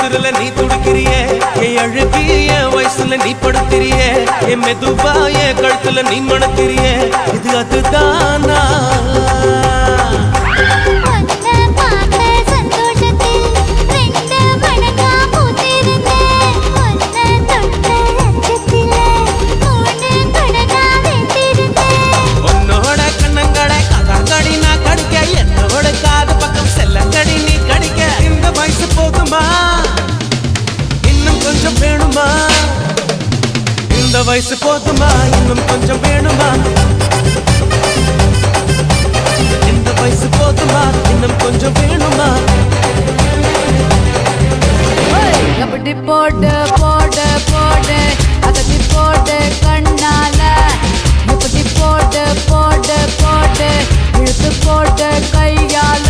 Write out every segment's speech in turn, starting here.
உசுருல நீ துடிக்கிறியே என் அழுகி என் வயசுல நீ படுத்திரியே என் மெதுவா என் கழுத்துல நீ மணக்கிறியே இது அதுதானா இந்த வயசு போதுமா இன்னும் கொஞ்சம் வேணுமா இந்த வயசு போதுமா இன்னும் கொஞ்சம் வேணுமா அப்படி போடு போடு போடு அகத்தி போடு கண்ணால இப்படி போடு போடு போடு இழுத்து போடு கையால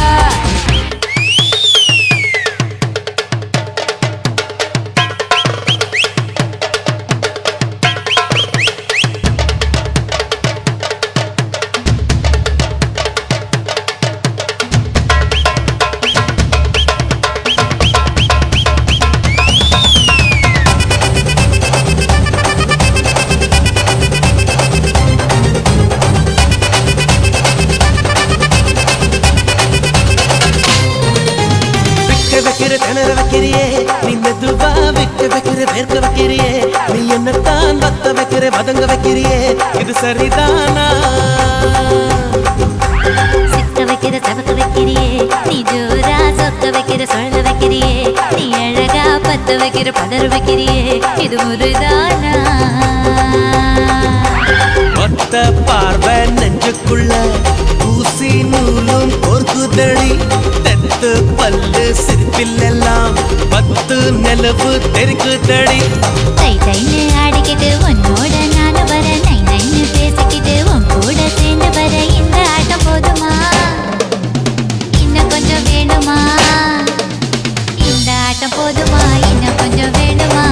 திணற வைக்கிறியே நீ மெதுவா விக்க வைக்கிற வேர்க்க வைக்கிறியே நீ என்னத்தான் வத்த வைக்கிற வதங்க வைக்கிறியே இது சரிதானா சிக்க வைக்கிற தவக்க வைக்கிறியே நீ ஜோரா சொக்க வைக்கிற சொல்ல வைக்கிறியே நீ அழகா பத்த வைக்கிற பதற வைக்கிறியே இது முருதானா ஒத்த பார்வை நெஞ்சுக்குள்ள ஊசி நூலும் கோர்க்குதடி தெத்து பல்லு சிரிப்பிலெல்லாம் பத்து நிலவு தெருக்குதடி தை தைன்னு ஆடிக்கிட்டு உன்னோட நானும் வர நை நைன்னு பேசிக்கிட்டு உன் கூட சேர்ந்து வர இந்த ஆட்டம் போதுமா இன்னும் கொஞ்சம் வேணுமா இந்த ஆட்டம் போதுமா இன்னும் கொஞ்சம் வேணுமா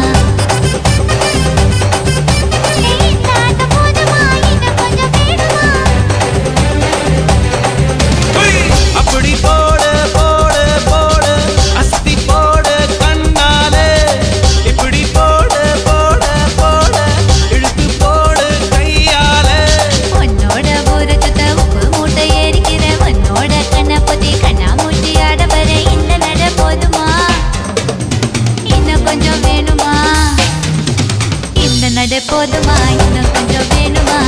அப்படி போடு போடு போடு அஸ்தி போடு கண்ணாலே இப்படி போடு போடு போடு இழுத்து போடு கையாலே உன்னோட ஊரு சுத்த உப்பு மூட்டை ஏறிக்கிற உன்னோட கண்ணை பொத்தி கண்ணா மூட்டி ஆட வர இந்த நட போதுமா இன்னும் கொஞ்சம் வேணுமா இந்த நட போதுமா இன்னும் கொஞ்சம் வேணுமா